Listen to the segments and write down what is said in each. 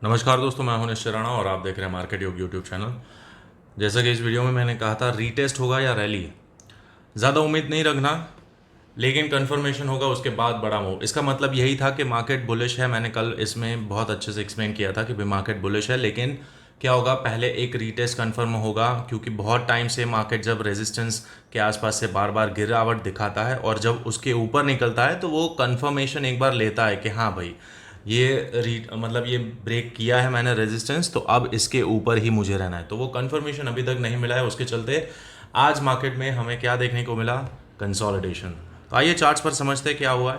नमस्कार दोस्तों, मैं हूं निश्चय राणा और आप देख रहे हैं मार्केट योग यूट्यूब चैनल। जैसा कि इस वीडियो में मैंने कहा था, रीटेस्ट होगा या रैली, ज़्यादा उम्मीद नहीं रखना, लेकिन कंफर्मेशन होगा उसके बाद बड़ा मूव। इसका मतलब यही था कि मार्केट बुलिश है। मैंने कल इसमें बहुत अच्छे से एक्सप्लेन किया था कि भाई मार्केट बुलिश है, लेकिन क्या होगा, पहले एक रीटेस्ट कंफर्म होगा, क्योंकि बहुत टाइम से मार्केट जब रेजिस्टेंस के आसपास से बार बार गिरावट दिखाता है और जब उसके ऊपर निकलता है तो वो कंफर्मेशन एक बार लेता है कि हाँ भाई मतलब ये ब्रेक किया है मैंने रेजिस्टेंस, तो अब इसके ऊपर ही मुझे रहना है। तो वो कंफर्मेशन अभी तक नहीं मिला है, उसके चलते आज मार्केट में हमें क्या देखने को मिला, कंसोलिडेशन। तो आइए चार्ट्स पर समझते हैं क्या हुआ है।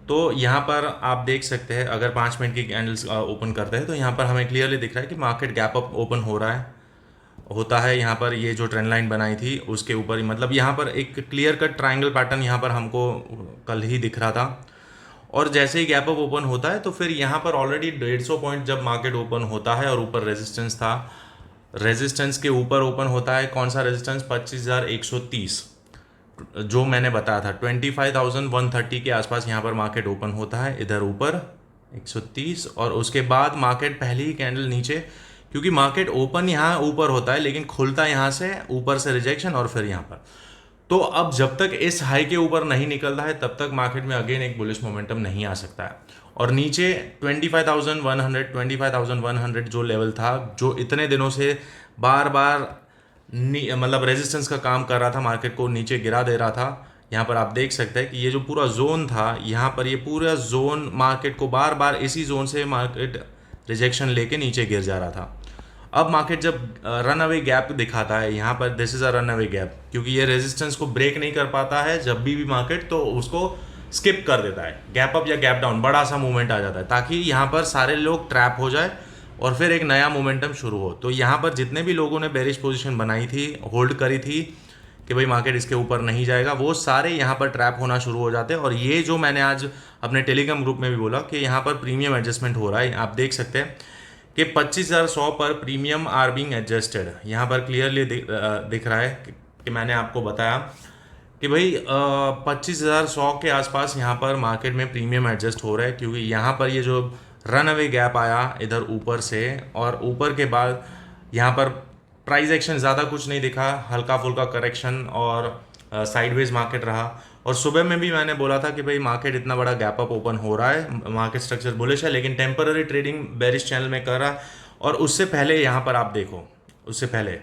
तो यहाँ पर आप देख सकते हैं, अगर 5 मिनट की कैंडल्स ओपन करते हैं तो यहाँ पर हमें क्लियरली दिख रहा है कि मार्केट गैप अप ओपन हो रहा है, होता है। यहाँ पर ये जो ट्रेंड लाइन बनाई थी उसके ऊपर ही, मतलब यहाँ पर एक क्लियर कट ट्रायंगल पैटर्न यहाँ पर हमको कल ही दिख रहा था। और जैसे ही गैप अप ओपन होता है तो फिर यहाँ पर ऑलरेडी 150 पॉइंट जब मार्केट ओपन होता है और ऊपर रेजिस्टेंस था, रेजिस्टेंस के ऊपर ओपन होता है कौन सा रेजिस्टेंस, 25,130, जो मैंने बताया था 25,130 के आसपास यहाँ पर मार्केट ओपन होता है, इधर ऊपर 130। और उसके बाद मार्केट पहली ही कैंडल नीचे, क्योंकि मार्केट ओपन यहाँ ऊपर होता है लेकिन खुलता यहाँ से ऊपर से रिजेक्शन और फिर यहाँ पर। तो अब जब तक इस हाई के ऊपर नहीं निकलता है तब तक मार्केट में अगेन एक बुलिश मोमेंटम नहीं आ सकता है। और नीचे 25,100 जो लेवल था, जो इतने दिनों से बार बार मतलब रेजिस्टेंस का काम कर रहा था, मार्केट को नीचे गिरा दे रहा था। यहाँ पर आप देख सकते हैं कि ये जो पूरा जोन था, यहाँ पर ये पूरा जोन मार्केट को बार बार इसी जोन से मार्केट रिजेक्शन लेके नीचे गिर जा रहा था। अब मार्केट जब रन अवे गैप दिखाता है, यहाँ पर this is a run away gap, क्योंकि ये रेजिस्टेंस को ब्रेक नहीं कर पाता है जब भी मार्केट, तो उसको स्किप कर देता है। गैप अप या गैप डाउन बड़ा सा मूवमेंट आ जाता है, ताकि यहाँ पर सारे लोग ट्रैप हो जाए और फिर एक नया मोमेंटम शुरू हो। तो यहाँ पर जितने भी लोगों ने बेरिश पोजीशन बनाई थी, होल्ड करी थी कि भाई मार्केट इसके ऊपर नहीं जाएगा, वो सारे यहाँ पर ट्रैप होना शुरू हो जाते हैं। और ये जो मैंने आज अपने टेलीग्राम ग्रुप में भी बोला कि यहाँ पर प्रीमियम एडजस्टमेंट हो रहा है, आप देख सकते हैं कि 25,100 पर प्रीमियम आर बीइंग एडजस्टेड। यहाँ पर क्लियरली दिख रहा है कि मैंने आपको बताया कि भाई 25,100 के आसपास यहाँ पर मार्केट में प्रीमियम एडजस्ट हो रहा है, क्योंकि यहाँ पर ये जो रन अवे गैप आया इधर ऊपर से, और ऊपर के बाद यहाँ पर प्राइस एक्शन ज़्यादा कुछ नहीं दिखा, हल्का फुल्का करेक्शन और साइडवेज मार्केट रहा। और सुबह में भी मैंने बोला था कि भाई मार्केट इतना बड़ा गैप अप ओपन हो रहा है, मार्केट स्ट्रक्चर बुलिश है, लेकिन टेम्पररी ट्रेडिंग बेरिश चैनल में कर रहा है। और उससे पहले यहाँ पर आप देखो, उससे पहले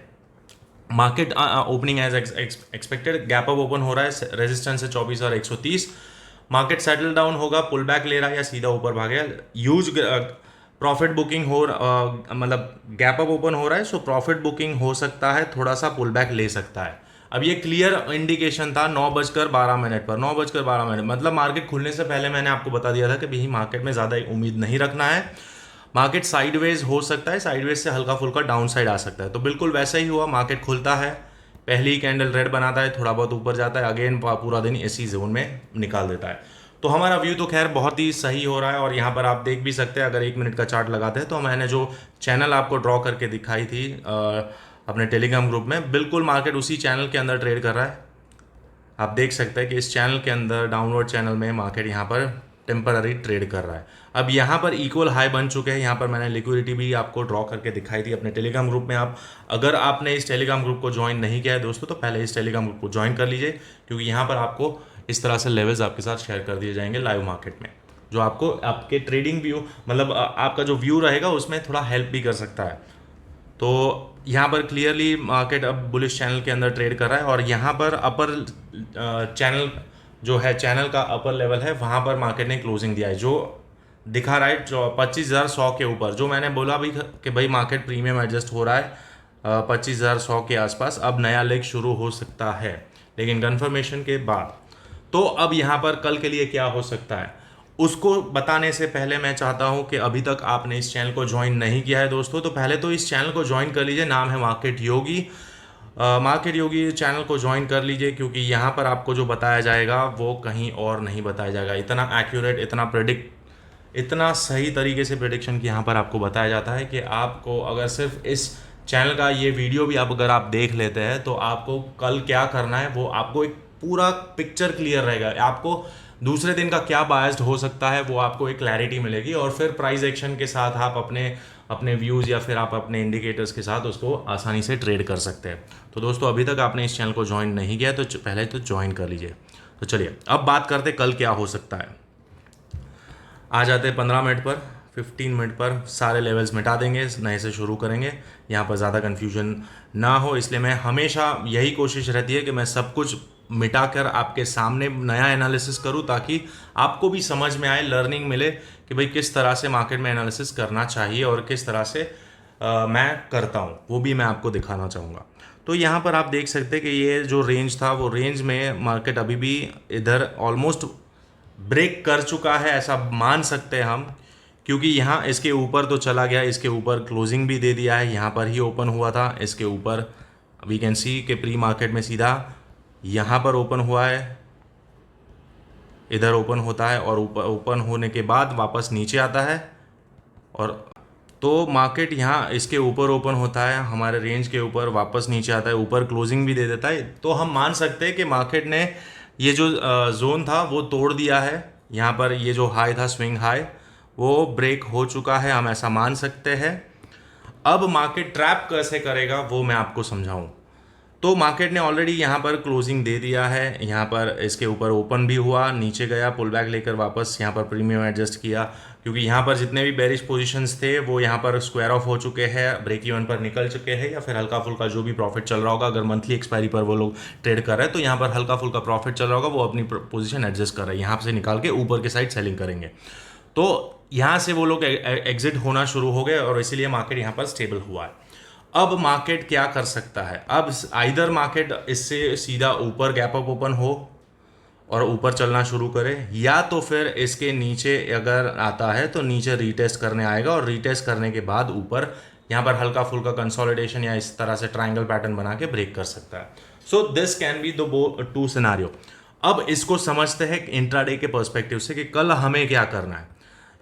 market opening as expected gap up open हो रहा है, रेजिस्टेंस है 24,130। मार्केट सेटल डाउन होगा, पुल बैक ले रहा है या सीधा ऊपर भागेगा। यूज प्रॉफिट बुकिंग हो मतलब गैप अप ओपन हो रहा है, सो प्रॉफिट बुकिंग हो सकता है, थोड़ा सा पुल बैक ले सकता है। अब ये क्लियर इंडिकेशन था 9:12 पर, 9:12 मतलब मार्केट खुलने से पहले मैंने आपको बता दिया था कि भाई मार्केट में ज़्यादा उम्मीद नहीं रखना है, मार्केट साइडवेज हो सकता है, साइडवेज से हल्का फुल्का डाउन साइड आ सकता है। तो बिल्कुल वैसा ही हुआ, मार्केट खुलता है, पहली कैंडल रेड बनाता है, थोड़ा बहुत ऊपर जाता है, अगेन पूरा दिन इसी जोन में निकाल देता है। तो हमारा व्यू तो खैर बहुत ही सही हो रहा है। और यहाँ पर आप देख भी सकते हैं, अगर 1 मिनट का चार्ट लगाते हैं तो मैंने जो चैनल आपको ड्रॉ करके दिखाई थी अपने टेलीग्राम ग्रुप में, बिल्कुल मार्केट उसी चैनल के अंदर ट्रेड कर रहा है। आप देख सकते हैं कि इस चैनल के अंदर, डाउनवर्ड चैनल में, मार्केट यहाँ पर टेम्पररी ट्रेड कर रहा है। अब यहाँ पर इक्वल हाई बन चुके हैं, यहाँ पर मैंने लिक्विडिटी भी आपको ड्रॉ करके दिखाई थी अपने टेलीग्राम ग्रुप में। आप अगर आपने इस टेलीग्राम ग्रुप को ज्वाइन नहीं किया है दोस्तों, तो पहले इस टेलीग्राम ग्रुप को ज्वाइन कर लीजिए, क्योंकि यहाँ पर आपको इस तरह से लेवल्स आपके साथ शेयर कर दिए जाएंगे लाइव मार्केट में, जो आपको आपके ट्रेडिंग व्यू, मतलब आपका जो व्यू रहेगा उसमें थोड़ा हेल्प भी कर सकता है। तो यहाँ पर क्लियरली मार्केट अब बुलिश चैनल के अंदर ट्रेड कर रहा है। और यहाँ पर अपर चैनल जो है, चैनल का अपर लेवल है, वहाँ पर मार्केट ने क्लोजिंग दिया है, जो दिखा रहा है 25,100 के ऊपर। जो मैंने बोला भी कि भाई मार्केट प्रीमियम एडजस्ट हो रहा है 25,100 के आसपास, अब नया लेग शुरू हो सकता है, लेकिन कंफर्मेशन के बाद। तो अब यहाँ पर कल के लिए क्या हो सकता है, उसको बताने से पहले मैं चाहता हूँ कि अभी तक आपने इस चैनल को ज्वाइन नहीं किया है दोस्तों, तो पहले तो इस चैनल को ज्वाइन कर लीजिए, नाम है मार्केट योगी। मार्केट योगी चैनल को ज्वाइन कर लीजिए, क्योंकि यहाँ पर आपको जो बताया जाएगा वो कहीं और नहीं बताया जाएगा। इतना एक्यूरेट, इतना सही तरीके से प्रेडिक्शन की यहाँ पर आपको बताया जाता है कि आपको अगर सिर्फ इस चैनल का ये वीडियो भी अगर आप देख लेते हैं तो आपको कल क्या करना है वो आपको एक पूरा पिक्चर क्लियर रहेगा। आपको दूसरे दिन का क्या बायस्ड हो सकता है वो आपको एक क्लैरिटी मिलेगी, और फिर प्राइस एक्शन के साथ आप अपने अपने व्यूज़ या फिर आप अपने इंडिकेटर्स के साथ उसको आसानी से ट्रेड कर सकते हैं। तो दोस्तों अभी तक आपने इस चैनल को ज्वाइन नहीं किया तो पहले तो ज्वाइन कर लीजिए। तो चलिए अब बात करते कल क्या हो सकता है। आ जाते हैं 15 मिनट पर, 15 मिनट पर सारे लेवल्स मिटा देंगे, नए से शुरू करेंगे। यहाँ पर ज़्यादा कन्फ्यूजन ना हो इसलिए मैं हमेशा यही कोशिश रहती है कि मैं सब कुछ मिटाकर आपके सामने नया एनालिसिस करूँ, ताकि आपको भी समझ में आए, लर्निंग मिले कि भाई किस तरह से मार्केट में एनालिसिस करना चाहिए और किस तरह से मैं करता हूँ, वो भी मैं आपको दिखाना चाहूँगा। तो यहाँ पर आप देख सकते हैं कि ये जो रेंज था वो रेंज में मार्केट अभी भी इधर ऑलमोस्ट ब्रेक कर चुका है, ऐसा मान सकते हैं हम, क्योंकि यहाँ इसके ऊपर तो चला गया, इसके ऊपर क्लोजिंग भी दे दिया है, यहाँ पर ही ओपन हुआ था, इसके ऊपर वी कैन सी के प्री मार्केट में सीधा यहाँ पर ओपन हुआ है, इधर ओपन होता है और ऊपर ओपन होने के बाद वापस नीचे आता है, और तो मार्केट यहाँ इसके ऊपर ओपन होता है, हमारे रेंज के ऊपर वापस नीचे आता है, ऊपर क्लोजिंग भी दे देता है। तो हम मान सकते हैं कि मार्केट ने ये जो जोन था वो तोड़ दिया है। यहाँ पर ये जो हाई था, स्विंग हाई, वो ब्रेक हो चुका है, हम ऐसा मान सकते हैं। अब मार्केट ट्रैप कैसे करेगा वो मैं आपको समझाऊं। तो मार्केट ने ऑलरेडी यहाँ पर क्लोजिंग दे दिया है, यहाँ पर इसके ऊपर ओपन भी हुआ, नीचे गया, पुल बैक लेकर वापस यहाँ पर प्रीमियम एडजस्ट किया, क्योंकि यहाँ पर जितने भी बेरिश पोजीशंस थे वो यहाँ पर स्क्वायर ऑफ हो चुके हैं, ब्रेक इवन पर निकल चुके हैं, या फिर हल्का फुल्का जो भी प्रॉफिट चल रहा होगा, अगर मंथली एक्सपायरी पर वो लोग ट्रेड कर रहे हैं तो यहाँ पर हल्का फुल्का प्रॉफिट चल रहा होगा, वो अपनी पोजीशन एडजस्ट कर रहे हैं, यहाँ से निकाल के ऊपर के साइड सेलिंग करेंगे। तो यहाँ से वो लोग एग्जिट होना शुरू हो गए और इसीलिए मार्केट यहाँ पर स्टेबल हुआ है। अब मार्केट क्या कर सकता है? अब आइदर मार्केट इससे सीधा ऊपर गैप अप ओपन हो और ऊपर चलना शुरू करे, या तो फिर इसके नीचे अगर आता है तो नीचे रीटेस्ट करने आएगा, और रीटेस्ट करने के बाद ऊपर यहाँ पर हल्का फुल्का कंसोलिडेशन या इस तरह से ट्रायंगल पैटर्न बना के ब्रेक कर सकता है। So this can be the two scenario. अब इसको समझते हैं इंट्राडे के पर्सपेक्टिव से कि कल हमें क्या करना है।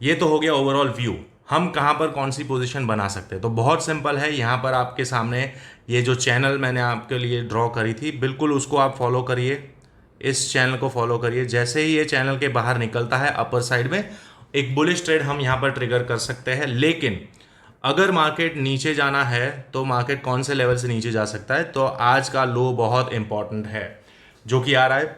ये तो हो गया ओवरऑल व्यू, हम कहाँ पर कौन सी पोजीशन बना सकते हैं। तो बहुत सिंपल है, यहाँ पर आपके सामने ये जो चैनल मैंने आपके लिए ड्रॉ करी थी, बिल्कुल उसको आप फॉलो करिए, इस चैनल को फॉलो करिए। जैसे ही ये चैनल के बाहर निकलता है अपर साइड में, एक बुलिश ट्रेड हम यहाँ पर ट्रिगर कर सकते हैं। लेकिन अगर मार्केट नीचे जाना है तो मार्केट कौन से लेवल से नीचे जा सकता है? तो आज का लो बहुत इंपॉर्टेंट है, जो कि आ रहा है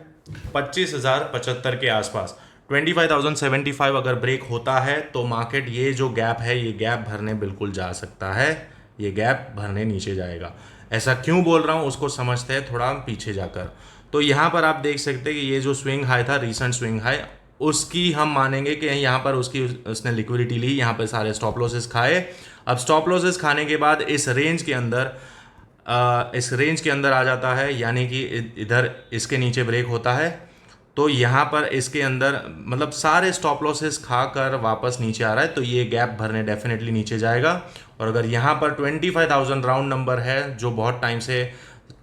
25,075 के आसपास। 25,075 अगर ब्रेक होता है तो मार्केट ये जो गैप है, ये गैप भरने बिल्कुल जा सकता है, ये गैप भरने नीचे जाएगा। ऐसा क्यों बोल रहा हूँ उसको समझते हैं थोड़ा पीछे जाकर। तो यहाँ पर आप देख सकते हैं कि ये जो स्विंग हाई था, रीसेंट स्विंग हाई, उसकी हम मानेंगे कि यहाँ पर उसने लिक्विडिटी ली, यहाँ पर सारे स्टॉप लॉसेस खाए। अब स्टॉप लॉसेस खाने के बाद इस रेंज के अंदर आ जाता है, यानी कि इधर इसके नीचे ब्रेक होता है, तो यहाँ पर इसके अंदर मतलब सारे स्टॉप लॉसेस खाकर वापस नीचे आ रहा है, तो ये गैप भरने डेफिनेटली नीचे जाएगा। और अगर यहाँ पर 25,000 राउंड नंबर है जो बहुत टाइम से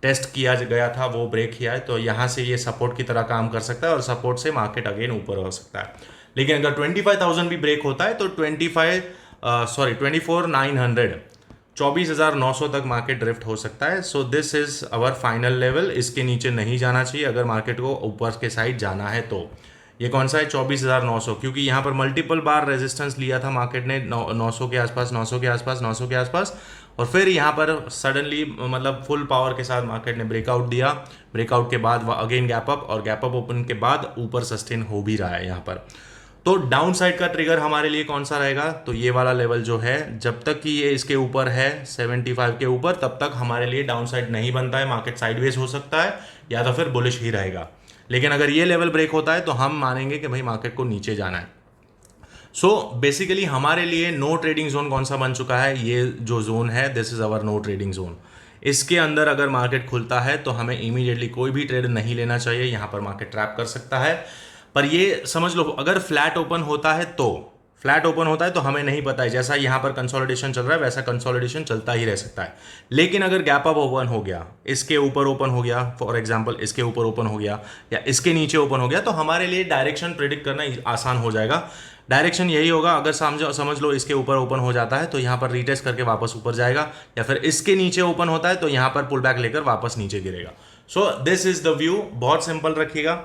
टेस्ट किया गया था, वो ब्रेक किया है, तो यहाँ से ये सपोर्ट की तरह काम कर सकता है और सपोर्ट से मार्केट अगेन ऊपर हो सकता है। लेकिन अगर 25,000 भी ब्रेक होता है तो 24,900 तक मार्केट ड्रिफ्ट हो सकता है। So this is our final level, इसके नीचे नहीं जाना चाहिए अगर मार्केट को ऊपर के साइड जाना है। तो ये कौन सा है? 24,900, क्योंकि यहाँ पर मल्टीपल बार रेजिस्टेंस लिया था मार्केट ने 900 के आसपास, 900 के आसपास, 900 के आसपास, और फिर यहाँ पर सडनली मतलब फुल पावर के साथ मार्केट ने ब्रेकआउट दिया। ब्रेकआउट के बाद अगेन गैप अप, और गैप अप ओपन के बाद ऊपर सस्टेन हो भी रहा है यहाँ पर। तो डाउन साइड का ट्रिगर हमारे लिए कौन सा रहेगा? तो ये वाला लेवल जो है, जब तक कि ये इसके ऊपर है 75 के ऊपर, तब तक हमारे लिए डाउन साइड नहीं बनता है, मार्केट साइडवेज हो सकता है या तो फिर बुलिश ही रहेगा। लेकिन अगर ये लेवल ब्रेक होता है तो हम मानेंगे कि भाई मार्केट को नीचे जाना है। सो बेसिकली हमारे लिए नो ट्रेडिंग जोन कौन सा बन चुका है? ये जो जोन है, this is our no trading zone. इसके अंदर अगर मार्केट खुलता है तो हमें इमीडिएटली कोई भी ट्रेड नहीं लेना चाहिए, यहाँ पर मार्केट ट्रैप कर सकता है। पर ये समझ लो, अगर फ्लैट ओपन होता है तो हमें नहीं पता है, जैसा यहाँ पर कंसोलिडेशन चल रहा है वैसा कंसोलिडेशन चलता ही रह सकता है। लेकिन अगर गैप अप ओपन हो गया, इसके ऊपर ओपन हो गया, फॉर एग्जांपल इसके ऊपर ओपन हो गया या इसके नीचे ओपन हो गया, तो हमारे लिए डायरेक्शन प्रेडिक्ट करना आसान हो जाएगा। डायरेक्शन यही होगा, अगर समझ लो इसके ऊपर ओपन हो जाता है तो यहाँ पर रीटेस्ट करके वापस ऊपर जाएगा, या फिर इसके नीचे ओपन होता है तो यहाँ पर पुल बैक लेकर वापस नीचे गिरेगा। So this is the view, बहुत सिंपल रखिएगा।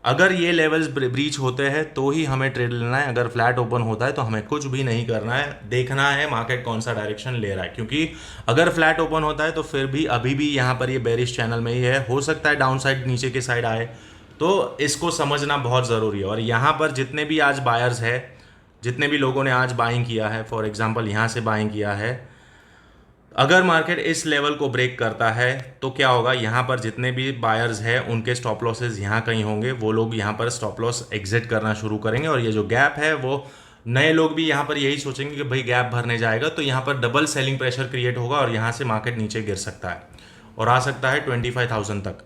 अगर ये लेवल्स ब्रीच होते हैं तो ही हमें ट्रेड लेना है, अगर फ्लैट ओपन होता है तो हमें कुछ भी नहीं करना है, देखना है मार्केट कौन सा डायरेक्शन ले रहा है। क्योंकि अगर फ्लैट ओपन होता है तो फिर भी अभी भी यहाँ पर ये बेरिश चैनल में ही है, हो सकता है डाउन साइड नीचे की साइड आए, तो इसको समझना बहुत ज़रूरी है। और यहाँ पर जितने भी आज बायर्स है, जितने भी लोगों ने आज बाइंग किया है, फॉर एग्जांपल यहाँ से बाइंग किया है, अगर मार्केट इस लेवल को ब्रेक करता है तो क्या होगा, यहाँ पर जितने भी बायर्स हैं उनके स्टॉप लॉसेस यहाँ कहीं होंगे, वो लोग यहाँ पर स्टॉप लॉस एग्जिट करना शुरू करेंगे। और ये जो गैप है वो नए लोग भी यहाँ पर यही सोचेंगे कि भाई गैप भरने जाएगा, तो यहाँ पर डबल सेलिंग प्रेशर क्रिएट होगा और यहाँ से मार्केट नीचे गिर सकता है और आ सकता है 25,000 तक।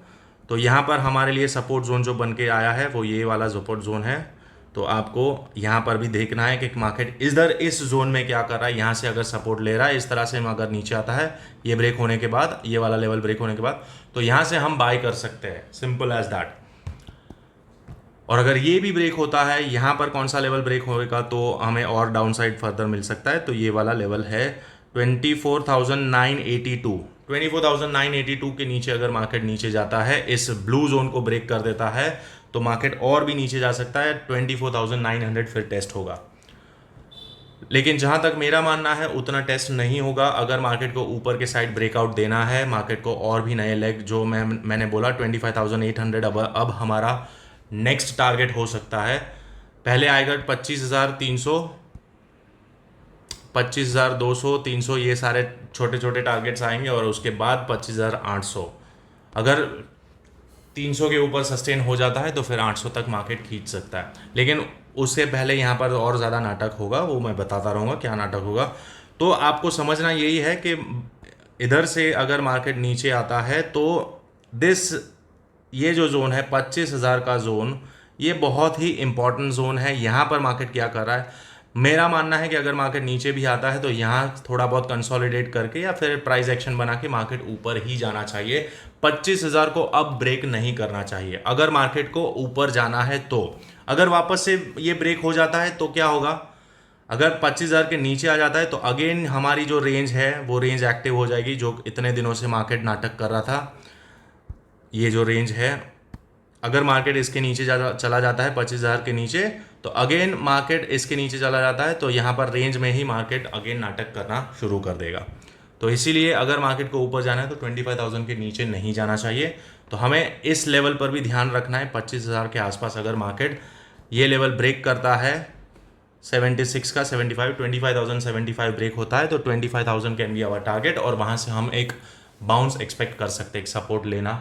तो यहाँ पर हमारे लिए सपोर्ट जोन जो बन के आया है वो ये वाला सपोर्ट जोन है। तो आपको यहाँ पर भी देखना है कि मार्केट इधर इस जोन में क्या कर रहा है। यहाँ से अगर सपोर्ट ले रहा है इस तरह से, अगर नीचे आता है ये ब्रेक होने के बाद, ये वाला लेवल ब्रेक होने के बाद, तो यहाँ से हम बाय कर सकते हैं, सिंपल एज दैट। और अगर ये भी ब्रेक होता है, यहाँ पर कौन सा लेवल ब्रेक होगा तो हमें और डाउन साइड फर्दर मिल सकता है। तो ये वाला लेवल है 24,982। 24,982 के नीचे अगर मार्केट नीचे जाता है, इस ब्लू जोन को ब्रेक कर देता है, तो मार्केट और भी नीचे जा सकता है, 24,900 फिर टेस्ट होगा। लेकिन जहां तक मेरा मानना है उतना टेस्ट नहीं होगा। अगर मार्केट को ऊपर के साइड ब्रेकआउट देना है, मार्केट को और भी नए लेग, जो मैंने बोला 25,800 अब हमारा नेक्स्ट टारगेट हो सकता है। पहले आएगा 25,300, 25,200, 300, ये सारे छोटे छोटे टारगेट्स आएंगे और उसके बाद 25,800। अगर 300 के ऊपर सस्टेन हो जाता है तो फिर 800 तक मार्केट खींच सकता है। लेकिन उससे पहले यहाँ पर और ज़्यादा नाटक होगा, वो मैं बताता रहूँगा क्या नाटक होगा। तो आपको समझना यही है कि इधर से अगर मार्केट नीचे आता है तो ये जो जोन है 25,000 का जोन, ये बहुत ही इंपॉर्टेंट जोन है। यहाँ पर मार्केट क्या कर रहा है, मेरा मानना है कि अगर मार्केट नीचे भी आता है तो यहाँ थोड़ा बहुत कंसोलिडेट करके या फिर प्राइस एक्शन बना के मार्केट ऊपर ही जाना चाहिए। 25,000 को अब ब्रेक नहीं करना चाहिए अगर मार्केट को ऊपर जाना है। तो अगर वापस से ये ब्रेक हो जाता है तो क्या होगा, अगर 25,000 के नीचे आ जाता है तो अगेन हमारी जो रेंज है वो रेंज एक्टिव हो जाएगी, जो इतने दिनों से मार्केट नाटक कर रहा था। ये जो रेंज है, अगर मार्केट इसके नीचे चला जाता है 25,000 के नीचे, तो अगेन मार्केट इसके नीचे चला जाता है तो यहाँ पर रेंज में ही मार्केट अगेन नाटक करना शुरू कर देगा। तो इसीलिए अगर मार्केट को ऊपर जाना है तो 25,000 के नीचे नहीं जाना चाहिए। तो हमें इस लेवल पर भी ध्यान रखना है। 25,000 के आसपास अगर मार्केट ये लेवल ब्रेक करता है 76 का 75, 25,075 ब्रेक होता है तो 25,000 कैन बी आवर टारगेट, और वहाँ से हम एक बाउंस एक्सपेक्ट कर सकते हैं, एक सपोर्ट लेना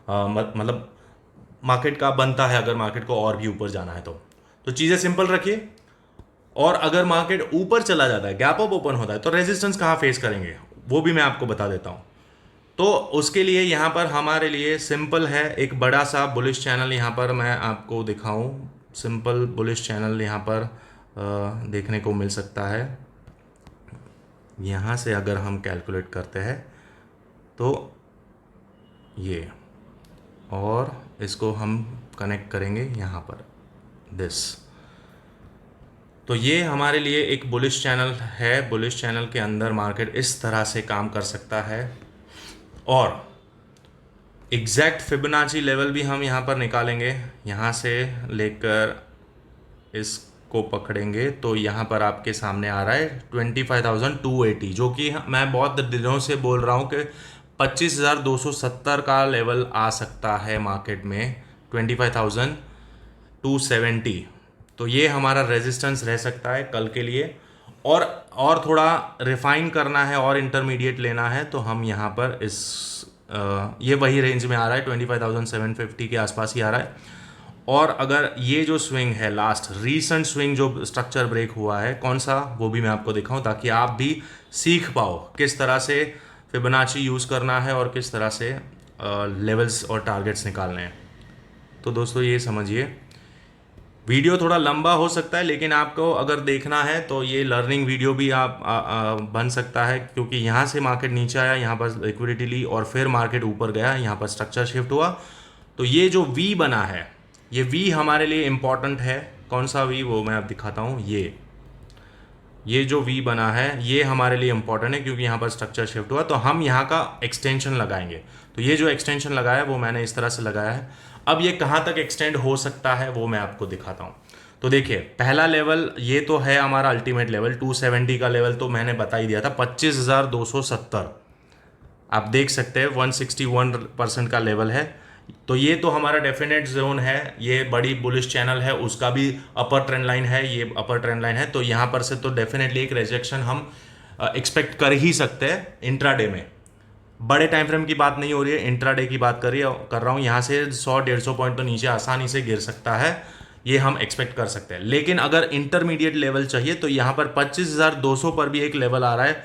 मतलब मार्केट का बनता है अगर मार्केट को और भी ऊपर जाना है तो चीज़ें सिंपल रखिए। और अगर मार्केट ऊपर चला जाता है, गैप अप ओपन होता है, तो रेजिस्टेंस कहाँ फेस करेंगे वो भी मैं आपको बता देता हूँ। तो उसके लिए यहाँ पर हमारे लिए सिंपल है, एक बड़ा सा बुलिश चैनल यहाँ पर मैं आपको दिखाऊँ। सिंपल बुलिश चैनल यहाँ पर देखने को मिल सकता है। यहाँ से अगर हम कैलकुलेट करते हैं तो ये, और इसको हम कनेक्ट करेंगे यहाँ पर दिस, तो ये हमारे लिए एक बुलिश चैनल है। बुलिश चैनल के अंदर मार्केट इस तरह से काम कर सकता है और एग्जैक्ट फिबोनाची लेवल भी हम यहाँ पर निकालेंगे। यहाँ से लेकर इसको पकड़ेंगे तो यहाँ पर आपके सामने आ रहा है 25,280, जो कि मैं बहुत दिनों से बोल रहा हूँ कि 25,270 का लेवल आ सकता है मार्केट में, 25,270। तो ये हमारा रेजिस्टेंस रह सकता है कल के लिए। और थोड़ा रिफाइन करना है और इंटरमीडिएट लेना है तो हम यहाँ पर ये वही रेंज में आ रहा है, 25,750 के आसपास ही आ रहा है। और अगर ये जो स्विंग है, लास्ट रीसेंट स्विंग जो स्ट्रक्चर ब्रेक हुआ है, कौन सा, वो भी मैं आपको दिखाऊं ताकि आप भी सीख पाओ किस तरह से फिबोनाची यूज़ करना है और किस तरह से लेवल्स और टारगेट्स निकालने हैं। तो दोस्तों ये समझिए, वीडियो थोड़ा लंबा हो सकता है लेकिन आपको अगर देखना है तो ये लर्निंग वीडियो भी आप बन सकता है, क्योंकि यहाँ से मार्केट नीचे आया, यहाँ पर लिक्विडिटी ली और फिर मार्केट ऊपर गया, यहाँ पर स्ट्रक्चर शिफ्ट हुआ। तो ये जो वी बना है, ये वी हमारे लिए इम्पॉर्टेंट है। कौन सा वी, वो मैं अब दिखाता हूँ। ये जो वी बना है ये हमारे लिए इंपॉर्टेंट है क्योंकि यहाँ पर स्ट्रक्चर शिफ्ट हुआ, तो हम यहाँ का एक्सटेंशन लगाएंगे। तो ये जो एक्सटेंशन लगाया है वो मैंने इस तरह से लगाया है। अब ये कहाँ तक एक्सटेंड हो सकता है वो मैं आपको दिखाता हूँ। तो देखिए पहला लेवल ये तो है हमारा अल्टीमेट लेवल 270 का लेवल, तो मैंने बता ही दिया था 25,270। आप देख सकते हैं 161% का लेवल है। तो ये तो हमारा डेफिनेट जोन है, ये बड़ी बुलिश चैनल है, उसका भी अपर ट्रेंड लाइन है, ये अपर ट्रेंड लाइन है। तो यहाँ पर से तो डेफिनेटली एक रिजेक्शन हम एक्सपेक्ट कर ही सकते हैं इंट्राडे में। बड़े टाइम फ्रेम की बात नहीं हो रही है, इंट्राडे की बात कर रहा हूँ। यहाँ से 100-150 पॉइंट तो नीचे आसानी से गिर सकता है, ये हम एक्सपेक्ट कर सकते हैं। लेकिन अगर इंटरमीडिएट लेवल चाहिए तो यहाँ पर 25,200 पर भी एक लेवल आ रहा है,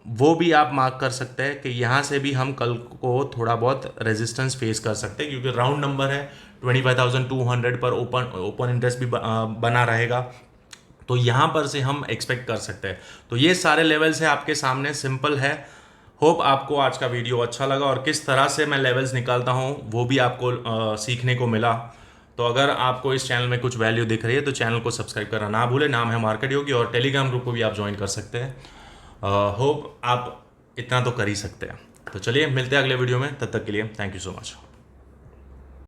वो भी आप मार्क कर सकते हैं कि यहाँ से भी हम कल को थोड़ा बहुत रेजिस्टेंस फेस कर सकते हैं, क्योंकि राउंड नंबर है 25,200 पर ओपन इंटरेस्ट भी बना रहेगा। तो यहाँ पर से हम एक्सपेक्ट कर सकते हैं। तो ये सारे लेवल्स है आपके सामने, सिंपल है। होप आपको आज का वीडियो अच्छा लगा और किस तरह से मैं लेवल्स निकालता हूँ वो भी आपको सीखने को मिला। तो अगर आपको इस चैनल में कुछ वैल्यू दिख रही है तो चैनल को सब्सक्राइब करना ना भूलें। नाम है मार्केट योगी और टेलीग्राम ग्रुप को भी आप ज्वाइन कर सकते हैं। होप आप इतना तो कर ही सकते हैं। तो चलिए मिलते हैं अगले वीडियो में, तब तक के लिए थैंक यू सो मच।